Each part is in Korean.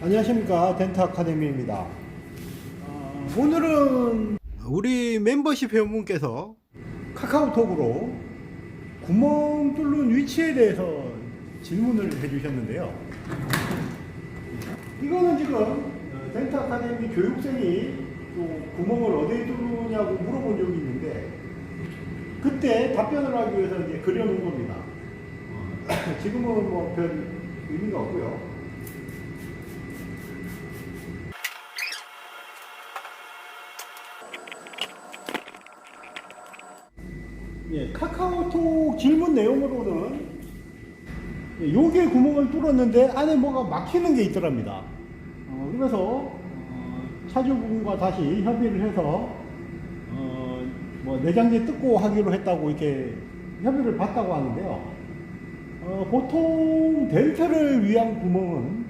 안녕하십니까, 덴트 아카데미입니다. 오늘은 우리 멤버십 회원분께서 카카오톡으로 구멍 뚫는 위치에 대해서 질문을 해주셨는데요. 이거는 지금 덴트 아카데미 교육생이 또 구멍을 어디에 뚫느냐고 물어본 적이 있는데, 그때 답변을 하기 위해서 이제 그려놓은 겁니다. 지금은 뭐 별 의미가 없고요. 예, 카카오톡 질문 내용으로는 요게 구멍을 뚫었는데 안에 뭐가 막히는 게 있더랍니다. 그래서 차주분과 다시 협의를 해서 뭐 내장재 뜯고 하기로 했다고 이렇게 협의를 봤다고 하는데요. 보통 덴트를 위한 구멍은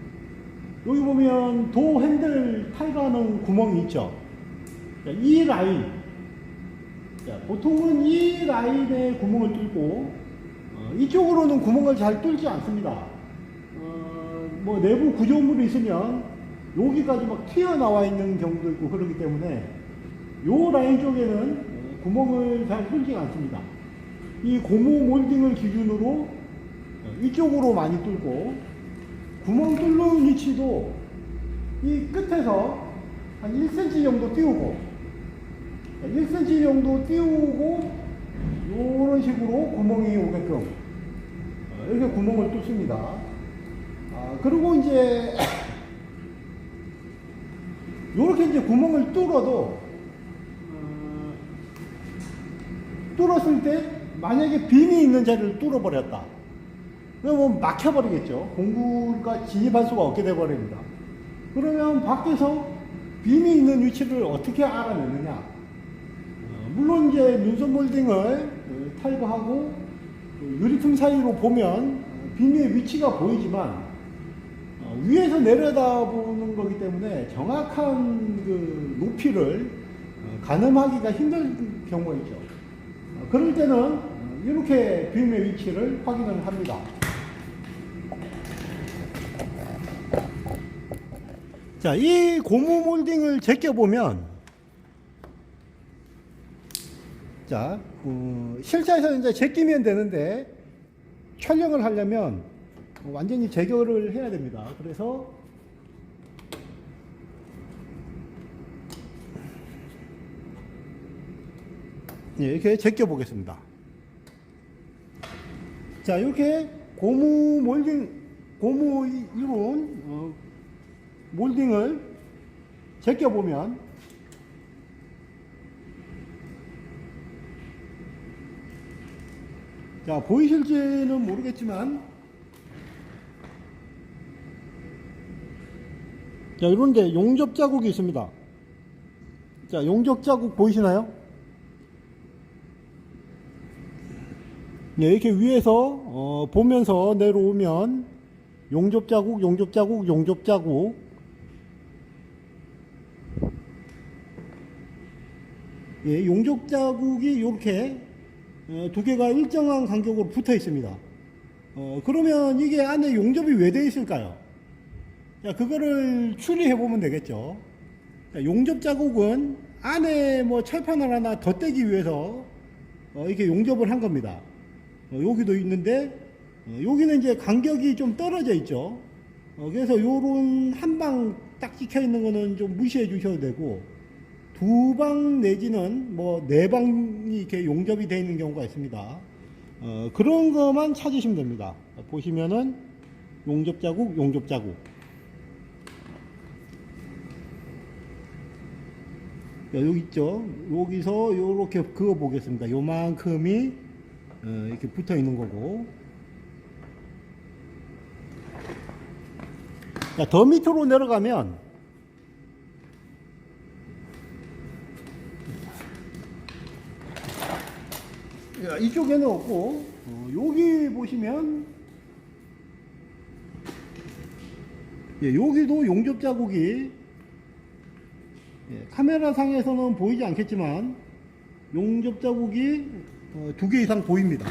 여기 보면 도 핸들 탈가는 구멍이 있죠. 이 라인, 보통은 이 라인에 구멍을 뚫고 이쪽으로는 구멍을 잘 뚫지 않습니다. 뭐 내부 구조물이 있으면 여기까지 막 튀어나와 있는 경우도 있고 그렇기 때문에 요 라인 쪽에는 구멍을 잘 뚫지 않습니다. 이 고무 몰딩을 기준으로 이쪽으로 많이 뚫고, 구멍 뚫는 위치도 이 끝에서 한 1cm 정도 띄우고, 1cm 정도 띄우고 이런 식으로 구멍이 오게끔 이렇게 구멍을 뚫습니다. 그리고 이제 이렇게 이제 구멍을 뚫었을 때 만약에 빔이 있는 자리를 뚫어버렸다. 그러면 막혀버리겠죠. 공구가 진입할 수가 없게 돼버립니다. 그러면 밖에서 빔이 있는 위치를 어떻게 알아내느냐? 물론 이제 눈썹 몰딩을 탈거하고 유리틈 사이로 보면 빔의 위치가 보이지만 위에서 내려다보는 거기 때문에 정확한 그 높이를 가늠하기가 힘든 경우가 있죠. 그럴 때는 이렇게 빔의 위치를 확인을 합니다. 자, 이 고무 몰딩을 제껴보면, 자, 실사에서 이제 제끼면 되는데 촬영을 하려면 완전히 제거를 해야 됩니다. 그래서 이렇게 제껴 보겠습니다. 자, 이렇게 고무 몰딩, 고무 이론 몰딩을 제껴 보면, 자, 보이실지는 모르겠지만, 자, 이런데 용접 자국이 있습니다. 자, 용접 자국 보이시나요? 네, 이렇게 위에서 보면서 내려오면 용접 자국, 용접 자국, 용접 자국. 예, 용접 자국이 이렇게 두 개가 일정한 간격으로 붙어 있습니다. 그러면 이게 안에 용접이 왜 되어 있을까요? 자, 그거를 추리해 보면 되겠죠. 자, 용접 자국은 안에 뭐 철판을 하나 덧대기 위해서 이렇게 용접을 한 겁니다. 여기도 있는데 여기는 이제 간격이 좀 떨어져 있죠. 그래서 요런 한 방 딱 찍혀 있는 거는 좀 무시해 주셔도 되고, 두 방 내지는 뭐 네 방이 이렇게 용접이 되어 있는 경우가 있습니다. 그런 것만 찾으시면 됩니다. 보시면은 용접 자국, 용접 자국. 여기 있죠. 여기서 요렇게 그어 보겠습니다. 요만큼이 이렇게 붙어 있는 거고. 자, 더 밑으로 내려가면 이쪽에는 없고, 여기 보시면 여기도 용접 자국이 카메라 상에서는 보이지 않겠지만 용접 자국이 두 개 이상 보입니다.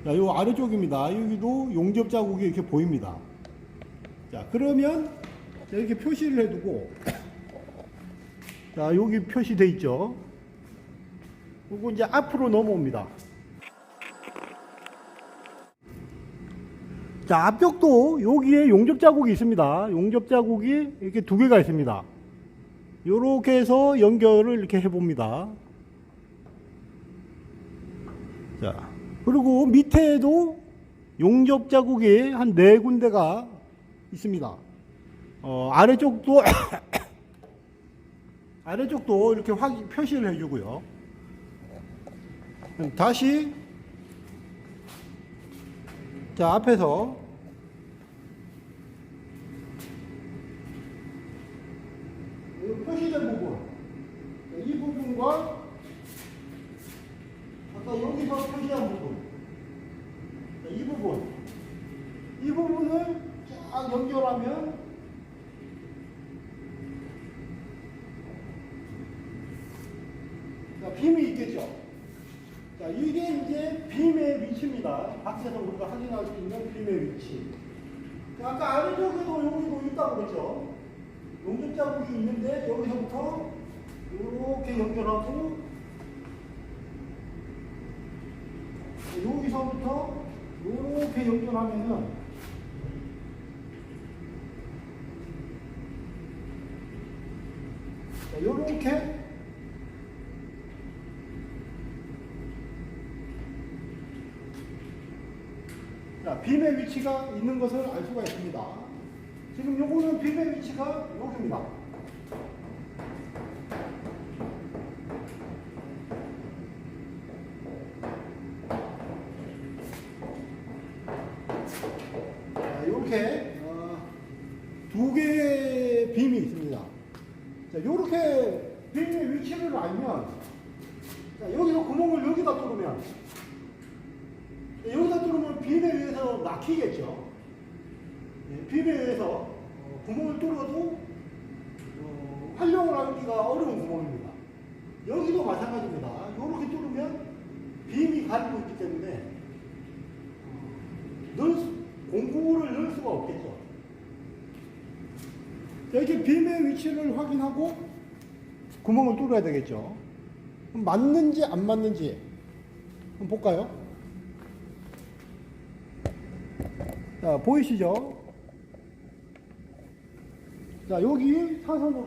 자, 요 아래쪽입니다. 여기도 용접 자국이 이렇게 보입니다. 자, 그러면 이렇게 표시를 해두고, 자, 여기 표시돼 있죠. 그리고 이제 앞으로 넘어옵니다. 자, 앞쪽도 여기에 용접 자국이 있습니다. 용접 자국이 이렇게 두 개가 있습니다. 요렇게 해서 연결을 이렇게 해봅니다. 자, 그리고 밑에도 용접 자국이 한 4군데가 있습니다. 아래쪽도 아래쪽도 이렇게 표시를 해주고요. 다시 자, 앞에서 표시된 부분, 이 부분과 아까 여기서 표시한 부분, 이 부분을 쫙 연결하면 자, 빔이 있겠죠. 자, 이게 이제 빔의 위치입니다. 밖에서 우리가 확인할 수 있는 빔의 위치. 자, 아까 아래쪽에도 여기도 있다고 그랬죠. 용접 자국이 있는데 여기서부터 이렇게 연결하고 여기서부터 이렇게 연결하면은 자, 요렇게 자, 빔의 위치가 있는 것을 알 수가 있습니다. 지금 요거는 빔의 위치가 여기입니다. 자, 이렇게 두 개의 빔이 있습니다. 자, 이렇게 빔의 위치를 알면 자, 여기서 구멍을 여기다 뚫으면 여기다 뚫으면 빔에 의해서 막히겠죠. 빔에 의해서 구멍을 뚫어도 활용을 하기가 어려운 구멍입니다. 여기도 마찬가지입니다. 이렇게 뚫으면 빔이 가리고 있기 때문에 공구를 넣을 수가 없겠죠. 자, 이렇게 빔의 위치를 확인하고 구멍을 뚫어야 되겠죠. 그럼 맞는지 안 맞는지 한번 볼까요? 자, 보이시죠? 자, 여기 사선으로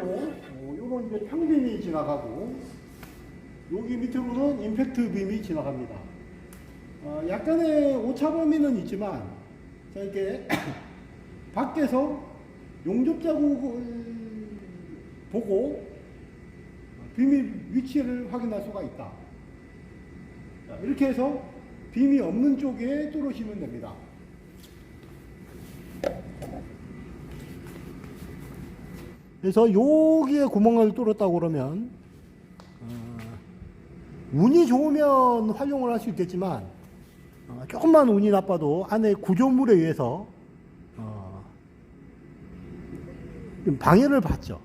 요런 이제 평빔이 지나가고 여기 밑으로는 임팩트 빔이 지나갑니다. 약간의 오차 범위는 있지만 자, 이렇게 밖에서 용접 자국을 보고 빔의 위치를 확인할 수가 있다. 자, 이렇게 해서 빔이 없는 쪽에 뚫으시면 됩니다. 그래서 여기에 구멍을 뚫었다고 그러면 운이 좋으면 활용을 할 수 있겠지만 조금만 운이 나빠도 안에 구조물에 의해서 좀 방해를 받죠.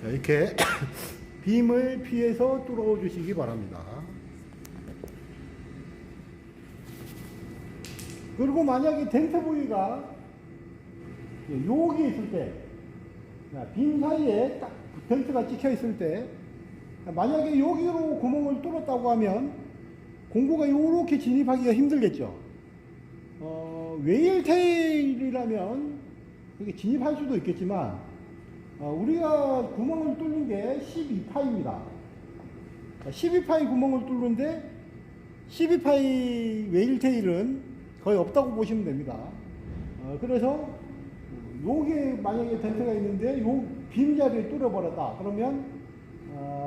자, 이렇게 빔을 피해서 뚫어 주시기 바랍니다. 그리고 만약에 덴트 부위가 여기 있을 때, 빔 사이에 딱 덴트가 찍혀 있을 때, 만약에 여기로 구멍을 뚫었다고 하면 공구가 이렇게 진입하기가 힘들겠죠. 웨일테일이라면 이게 진입할 수도 있겠지만, 우리가 구멍을 뚫는 게 12파입니다. 12파이 구멍을 뚫는데 12파이 웨일테일은 거의 없다고 보시면 됩니다. 그래서 여기에 만약에 덴트가 있는데 요 빔 자리에 뚫어버렸다 그러면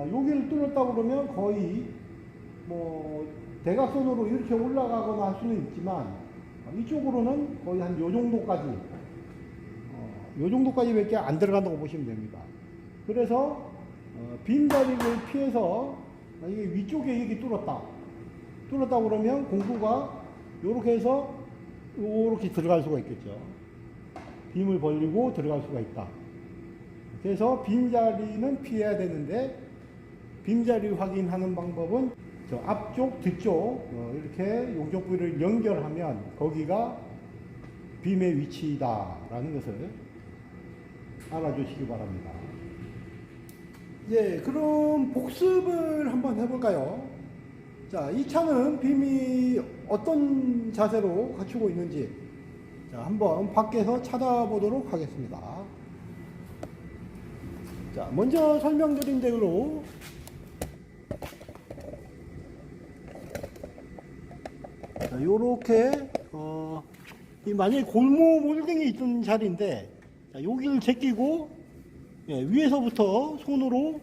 여기를 뚫었다 그러면 거의 뭐 대각선으로 이렇게 올라가거나 할 수는 있지만 이쪽으로는 거의 한 요 정도까지 요 정도까지밖에 안 들어간다고 보시면 됩니다. 그래서 빔 자리를 피해서 이게 위쪽에 이렇게 뚫었다 그러면 공구가 요렇게 해서 요렇게 들어갈 수가 있겠죠. 빔을 벌리고 들어갈 수가 있다. 그래서 빔자리는 피해야 되는데 빔자리 확인하는 방법은 저 앞쪽, 뒤쪽 이렇게 용접 부위를 연결하면 거기가 빔의 위치다라는 것을 알아주시기 바랍니다. 예, 그럼 복습을 한번 해볼까요? 자, 이 차는 빔이 어떤 자세로 갖추고 있는지 자, 한번 밖에서 찾아보도록 하겠습니다. 자, 먼저 설명드린 대로 자, 요렇게 만약에 골무 몰딩이 있던 자리인데 자, 여기를 제끼고 예, 위에서부터 손으로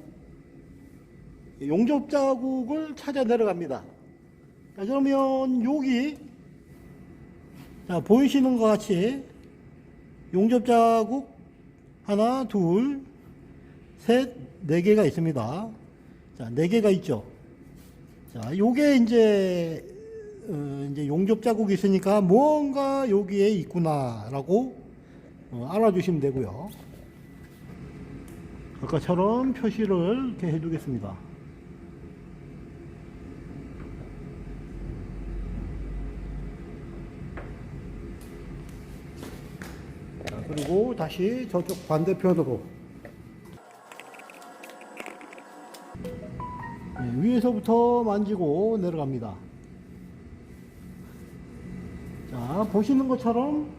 용접 자국을 찾아 내려갑니다. 자, 그러면 여기 자, 보이시는 것 같이 용접 자국 하나, 둘, 셋, 네 개가 있습니다. 자, 네 개가 있죠. 자, 요게 이제 용접 자국이 있으니까 뭔가 여기에 있구나라고 알아주시면 되고요. 아까처럼 표시를 이렇게 해두겠습니다. 자, 그리고 다시 저쪽 반대편으로 네, 위에서부터 만지고 내려갑니다. 자, 보시는 것처럼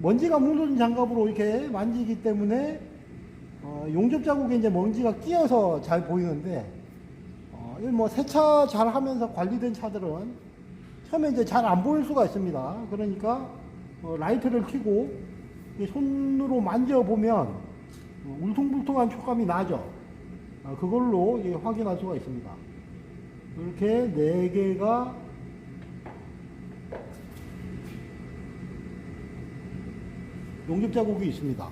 먼지가 묻은 장갑으로 이렇게 만지기 때문에 용접 자국에 이제 먼지가 끼어서 잘 보이는데 뭐 세차 잘 하면서 관리된 차들은 처음에 이제 잘 안 보일 수가 있습니다. 그러니까 라이트를 켜고 손으로 만져보면 울퉁불퉁한 촉감이 나죠. 그걸로 확인할 수가 있습니다. 이렇게 4개가 용접 자국이 있습니다.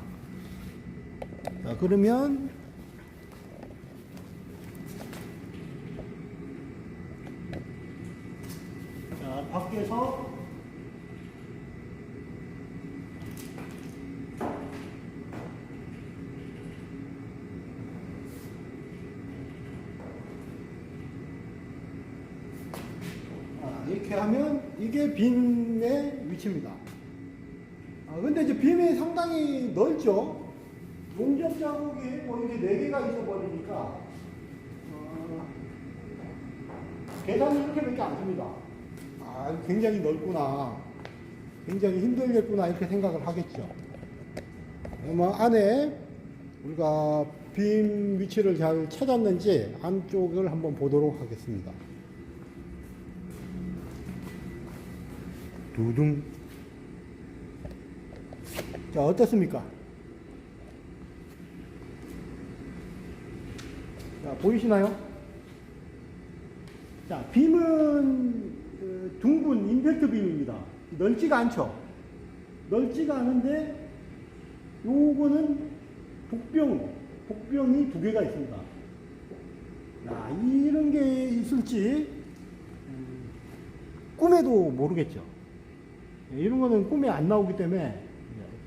자, 그러면 자, 밖에서 이렇게 하면 이게 빔의 위치입니다. 근데 이제 빔이 상당히 넓죠. 용접 자국이 뭐 이게 4개가 있어 버리니까 계산이 이렇게밖에 안 됩니다. 굉장히 넓구나, 굉장히 힘들겠구나 이렇게 생각을 하겠죠. 안에 우리가 빔 위치를 잘 찾았는지 안쪽을 한번 보도록 하겠습니다. 두둥. 자, 어떻습니까? 자, 보이시나요? 자, 빔은 둥근 임팩트 빔입니다. 넓지가 않죠? 넓지가 않은데 요거는 복병이 2개가 있습니다. 야, 이런 게 있을지 꿈에도 모르겠죠. 이런 거는 꿈에 안 나오기 때문에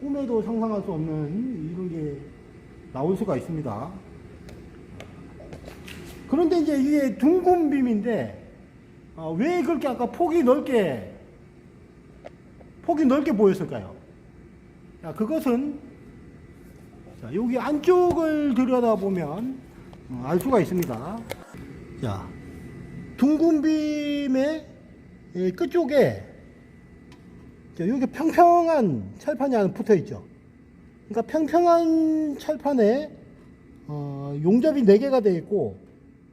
꿈에도 상상할 수 없는 이런 게 나올 수가 있습니다. 그런데 이제 이게 둥근 빔인데 왜 그렇게 아까 폭이 넓게 보였을까요? 자, 그것은 자, 여기 안쪽을 들여다보면 알 수가 있습니다. 자, 둥근 빔의 끝쪽에 여기 평평한 철판이 하나 붙어 있죠. 그러니까 평평한 철판에 용접이 4개가 되어 있고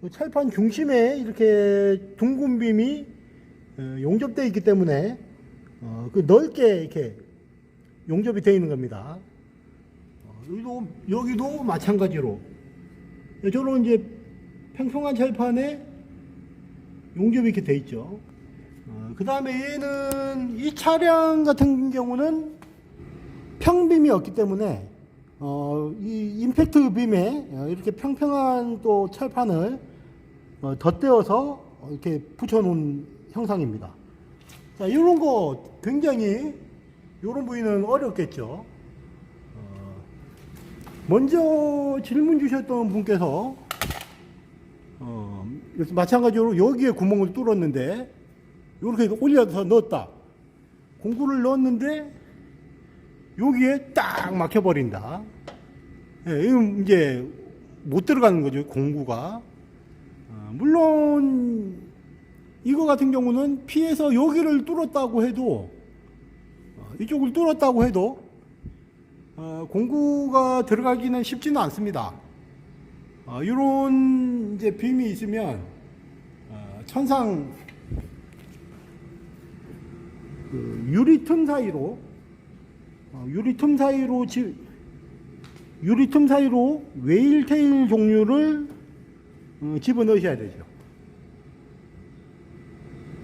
그 철판 중심에 이렇게 둥근 빔이 용접되어 있기 때문에 그 넓게 이렇게 용접이 되어 있는 겁니다. 여기도 마찬가지로 저런 이제 평평한 철판에 용접이 이렇게 되어 있죠. 그 다음에 얘는 이 차량 같은 경우는 평빔이 없기 때문에 이 임팩트 빔에 이렇게 평평한 또 철판을 덧대어서 이렇게 붙여놓은 형상입니다. 자, 이런 거 굉장히 이런 부위는 어렵겠죠. 먼저 질문 주셨던 분께서 그래서 마찬가지로 여기에 구멍을 뚫었는데 이렇게 올려서 넣었다. 공구를 넣었는데 여기에 딱 막혀버린다. 예, 이건 이제 못 들어가는 거죠, 공구가. 물론 이거 같은 경우는 피해서 여기를 뚫었다고 해도 이쪽을 뚫었다고 해도 공구가 들어가기는 쉽지는 않습니다. 이런 이제 빔이 있으면 천상 그 유리 틈 사이로 웨일 테일 종류를 집어넣으셔야 되죠.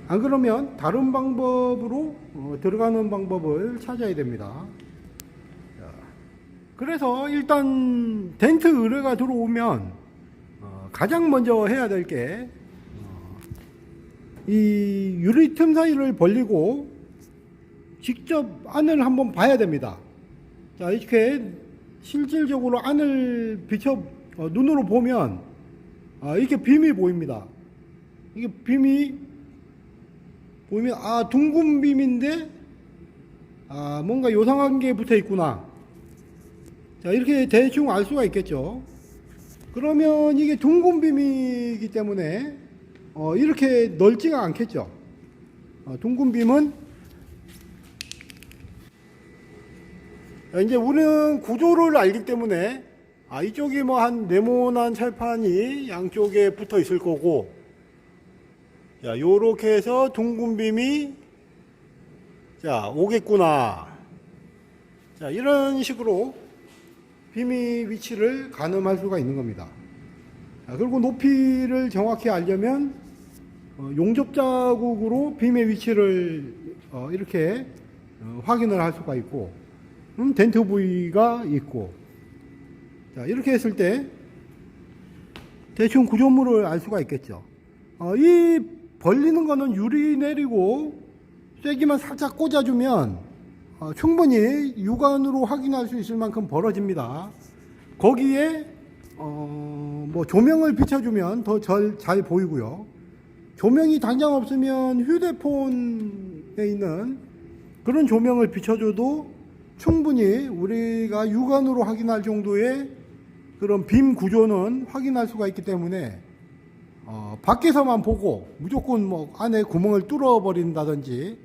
안 그러면 다른 방법으로 들어가는 방법을 찾아야 됩니다. 그래서 일단 덴트 의뢰가 들어오면 가장 먼저 해야 될 게 이 유리 틈 사이를 벌리고 직접 안을 한번 봐야 됩니다. 자, 이렇게 실질적으로 안을 눈으로 보면 이렇게 빔이 보입니다. 이게 빔이 보이면 둥근 빔인데 뭔가 요상한 게 붙어 있구나. 자, 이렇게 대충 알 수가 있겠죠. 그러면 이게 둥근 빔이기 때문에 이렇게 넓지가 않겠죠. 둥근 빔은 이제 우리는 구조를 알기 때문에 이쪽이 뭐 한 네모난 철판이 양쪽에 붙어 있을 거고, 자, 요렇게 해서 둥근 빔이 자 오겠구나. 자, 이런 식으로 빔의 위치를 가늠할 수가 있는 겁니다. 자, 그리고 높이를 정확히 알려면 용접 자국으로 빔의 위치를 이렇게 확인을 할 수가 있고, 덴트 부위가 있고, 자, 이렇게 했을 때 대충 구조물을 알 수가 있겠죠. 이 벌리는 거는 유리 내리고 쐐기만 살짝 꽂아주면 충분히 육안으로 확인할 수 있을 만큼 벌어집니다. 거기에 뭐 조명을 비춰주면 더 잘 보이고요. 조명이 당장 없으면 휴대폰에 있는 그런 조명을 비춰줘도 충분히 우리가 육안으로 확인할 정도의 그런 빔 구조는 확인할 수가 있기 때문에 밖에서만 보고 무조건 뭐 안에 구멍을 뚫어 버린다든지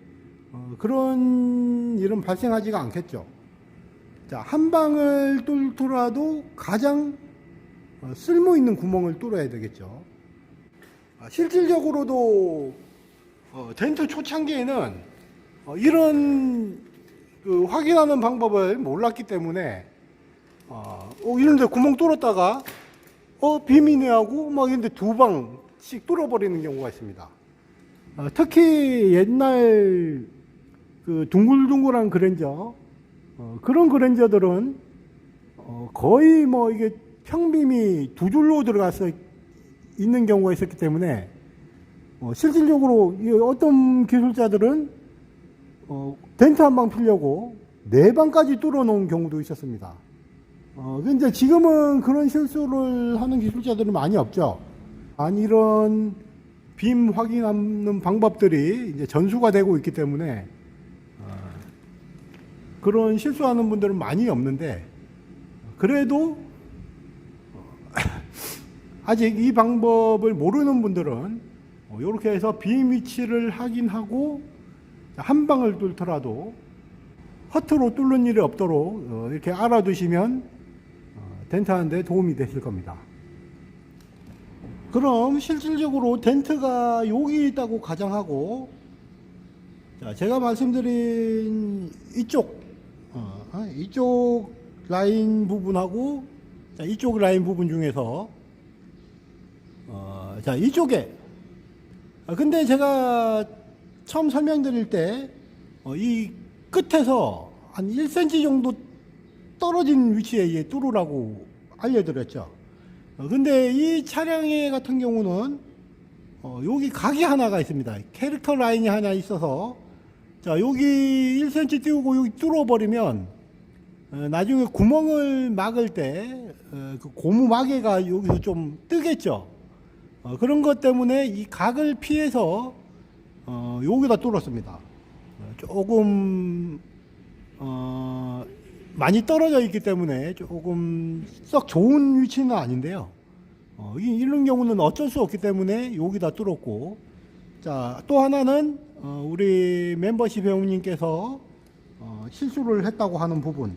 그런 일은 발생하지가 않겠죠. 자, 한 방을 뚫더라도 가장 쓸모 있는 구멍을 뚫어야 되겠죠. 실질적으로도 덴트 초창기에는 이런 그 확인하는 방법을 몰랐기 때문에 이런데 구멍 뚫었다가 빔이네 하고 막 이런데 두 방씩 뚫어버리는 경우가 있습니다. 특히 옛날 그 둥글둥글한 그랜저, 그런 그랜저들은 거의 뭐 이게 평빔이 두 줄로 들어가서 있는 경우가 있었기 때문에 실질적으로 어떤 기술자들은 덴트 한 방 피려고 네 방까지 뚫어 놓은 경우도 있었습니다. 근데 지금은 그런 실수를 하는 기술자들은 많이 없죠. 이런 빔 확인하는 방법들이 이제 전수가 되고 있기 때문에 그런 실수하는 분들은 많이 없는데, 그래도 아직 이 방법을 모르는 분들은 이렇게 해서 빔 위치를 확인하고 한 방을 뚫더라도 허투루 뚫는 일이 없도록 이렇게 알아두시면 덴트 하는데 도움이 되실 겁니다. 그럼 실질적으로 덴트가 여기 있다고 가정하고, 자, 제가 말씀드린 이쪽 라인 부분하고 이쪽 라인 부분 중에서 자, 이쪽에 근데 제가 처음 설명드릴 때 이 끝에서 한 1cm 정도 떨어진 위치에 뚫으라고 알려드렸죠. 근데 이 차량의 같은 경우는 여기 각이 하나가 있습니다. 캐릭터 라인이 하나 있어서, 자, 여기 1cm 띄우고 여기 뚫어버리면 나중에 구멍을 막을 때 그 고무 마개가 여기서 좀 뜨겠죠. 그런 것 때문에 이 각을 피해서 여기다 뚫었습니다. 조금 많이 떨어져 있기 때문에 조금 썩 좋은 위치는 아닌데요. 이런 경우는 어쩔 수 없기 때문에 여기다 뚫었고, 자, 또 하나는 우리 멤버십 회원님께서 실수를 했다고 하는 부분,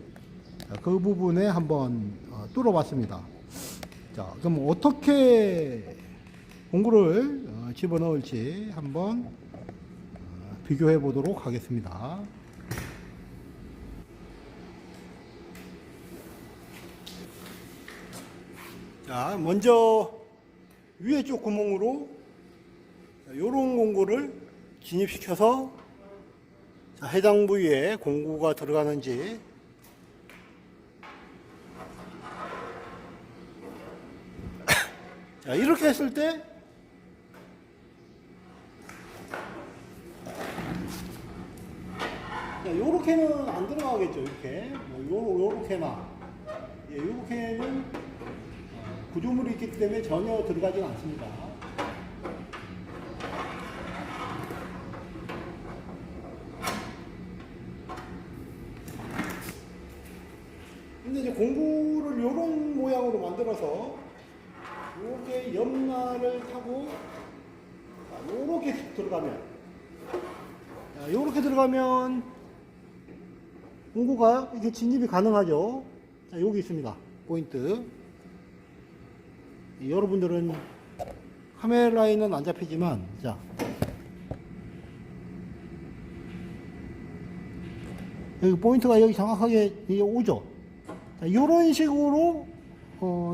그 부분에 한번 뚫어봤습니다. 자, 그럼 어떻게 공구를 집어넣을지 한번 비교해 보도록 하겠습니다. 자, 먼저 위에 쪽 구멍으로 요런 공구를 진입시켜서 해당 부위에 공구가 들어가는지 자, 이렇게 했을 때 요렇게는 안 들어가겠죠. 이렇게 요렇게나 요렇게는 구조물이 있기 때문에 전혀 들어가지는 않습니다. 근데 이제 공구를 요런 모양으로 만들어서 이렇게 옆날을 타고 요렇게 들어가면 공구가 이게 진입이 가능하죠. 자, 여기 있습니다. 포인트. 여러분들은 카메라에는 안 잡히지만, 자, 여기 포인트가 여기 정확하게 이게 오죠. 자, 이런 식으로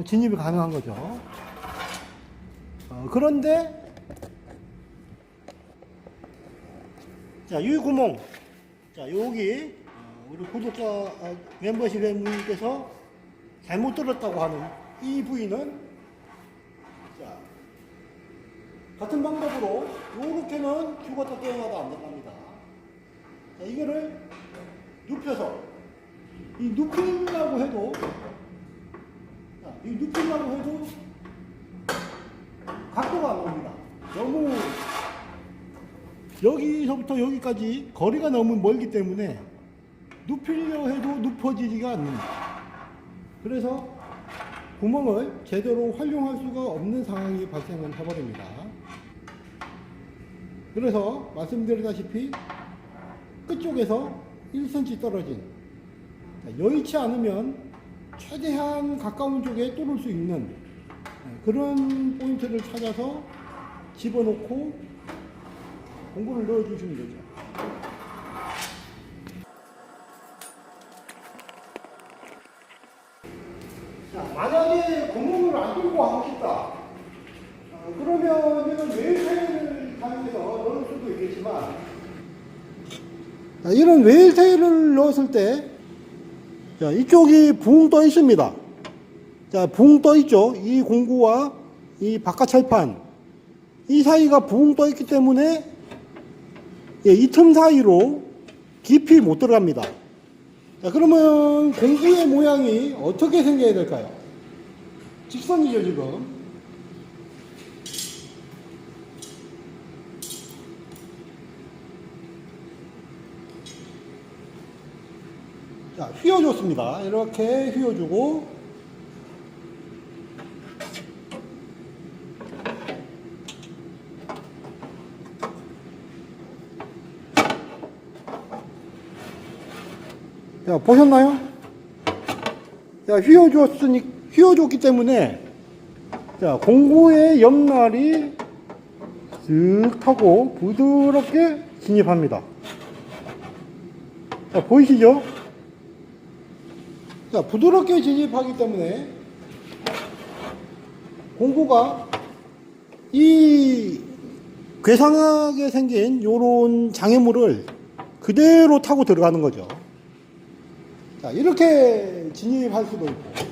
진입이 가능한 거죠. 그런데 자, 이 구멍, 자, 여기 우리 구독자 멤버십 회원님께서 잘못 들었다고 하는 이 부위는 자, 같은 방법으로 이렇게는 죽었다 깨어나도 안 들어갑니다. 자, 이거를 눕혀서 이 눕히려고 해도 각도가 안 나옵니다. 너무 여기서부터 여기까지 거리가 너무 멀기 때문에 눕히려 해도 눕혀지지가 않습니다. 그래서 구멍을 제대로 활용할 수가 없는 상황이 발생을 해버립니다. 그래서 말씀드렸다시피 끝쪽에서 1cm 떨어진, 여의치 않으면 최대한 가까운 쪽에 뚫을 수 있는 그런 포인트를 찾아서 집어넣고 공구를 넣어주시면 되죠. 자, 만약에 구멍을 안 뚫고 하고 싶다. 그러면 이건 웨일테일을 사용해서 넣을 수도 있겠지만, 이런 웨일테일을 넣었을 때, 자, 이쪽이 붕 떠 있습니다. 자, 붕 떠 있죠. 이 공구와 이 바깥 철판, 이 사이가 붕 떠 있기 때문에 이 틈 사이로 깊이 못 들어갑니다. 자, 그러면 공구의 모양이 어떻게 생겨야 될까요? 직선이죠, 지금. 자, 휘어줬습니다. 이렇게 휘어주고, 자, 보셨나요? 자, 휘어줬기 때문에, 자, 공구의 옆날이 쓱 하고 부드럽게 진입합니다. 자, 보이시죠? 자, 부드럽게 진입하기 때문에 공구가 이 괴상하게 생긴 요런 장애물을 그대로 타고 들어가는 거죠. 자, 이렇게 진입할 수도 있고,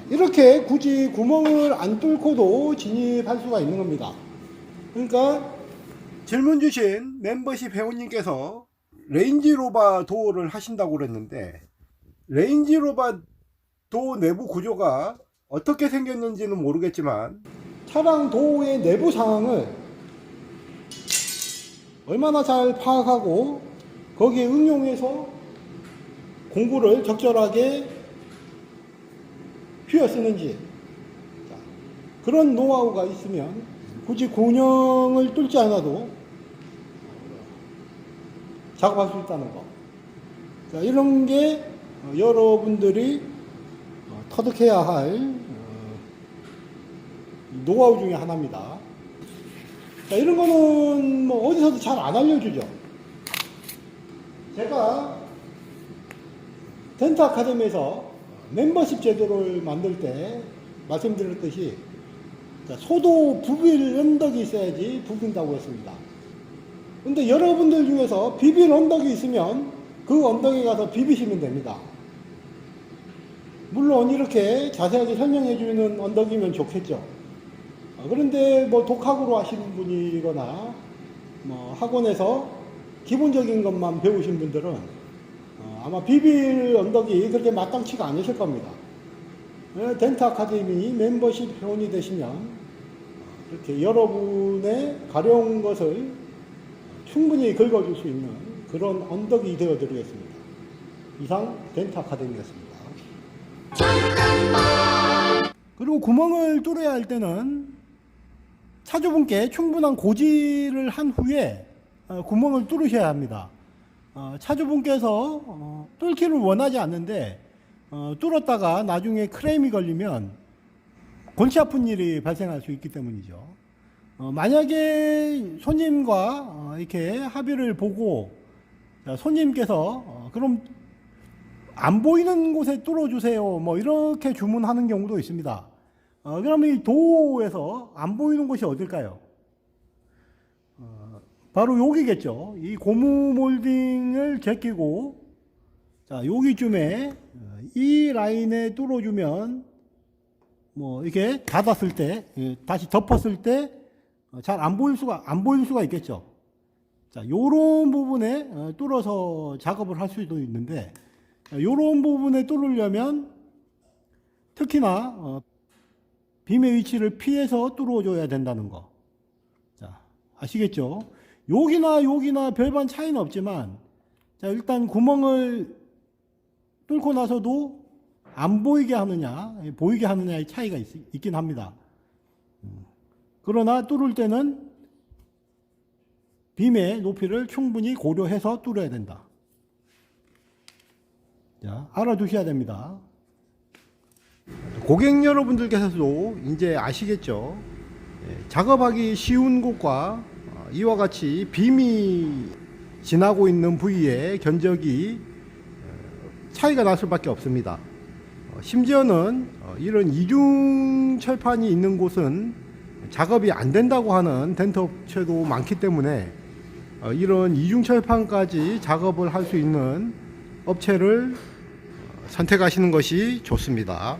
이렇게 굳이 구멍을 안 뚫고도 진입할 수가 있는 겁니다. 그러니까 질문 주신 멤버십 회원님께서 레인지로버 도어를 하신다고 그랬는데, 레인지로버 도어 내부 구조가 어떻게 생겼는지는 모르겠지만 차량 도어의 내부 상황을 얼마나 잘 파악하고 거기에 응용해서 공구를 적절하게 휘어 쓰는지, 그런 노하우가 있으면 굳이 군형을 뚫지 않아도 작업할 수 있다는 거. 자, 이런 게 여러분들이 터득해야 할 노하우 중에 하나입니다. 자, 이런 거는 뭐 어디서도 잘 안 알려주죠. 제가 덴트 아카데미에서 멤버십 제도를 만들 때 말씀드렸듯이, 소도 부빌 언덕이 있어야지 부빈다고 했습니다. 근데 여러분들 중에서 비빌 언덕이 있으면 그 언덕에 가서 비비시면 됩니다. 물론 이렇게 자세하게 설명해 주는 언덕이면 좋겠죠. 그런데 뭐 독학으로 하시는 분이거나 뭐 학원에서 기본적인 것만 배우신 분들은 아마 비빌 언덕이 그렇게 마땅치가 않으실 겁니다. 덴트 아카데미 멤버십 회원이 되시면 이렇게 여러분의 가려운 것을 충분히 긁어줄 수 있는 그런 언덕이 되어 드리겠습니다. 이상 덴트 아카데미였습니다. 그리고 구멍을 뚫어야 할 때는 차주분께 충분한 고지를 한 후에 구멍을 뚫으셔야 합니다. 차주분께서 뚫기를 원하지 않는데 뚫었다가 나중에 크레임이 걸리면 골치 아픈 일이 발생할 수 있기 때문이죠. 만약에 손님과 이렇게 합의를 보고 손님께서 그럼 안 보이는 곳에 뚫어주세요, 뭐 이렇게 주문하는 경우도 있습니다. 그러면 이 도에서 안 보이는 곳이 어딜까요? 바로 여기겠죠. 이 고무 몰딩을 제끼고, 자, 여기쯤에 이 라인에 뚫어주면 뭐 이렇게 닫았을 때, 다시 덮었을 때 잘 안 보일 수가 있겠죠. 자, 요런 부분에 뚫어서 작업을 할 수도 있는데, 요런 부분에 뚫으려면 특히나 빔의 위치를 피해서 뚫어줘야 된다는 거. 자, 아시겠죠? 여기나 별반 차이는 없지만, 자, 일단 구멍을 뚫고 나서도 안 보이게 하느냐, 보이게 하느냐의 차이가 있긴 합니다. 그러나 뚫을 때는 빔의 높이를 충분히 고려해서 뚫어야 된다. 자, 알아두셔야 됩니다. 고객 여러분들께서도 이제 아시겠죠? 작업하기 쉬운 곳과 이와 같이 빔이 지나고 있는 부위에 견적이 차이가 날 수밖에 없습니다. 심지어는 이런 이중 철판이 있는 곳은 작업이 안 된다고 하는 덴트 업체도 많기 때문에 이런 이중 철판까지 작업을 할 수 있는 업체를 선택하시는 것이 좋습니다.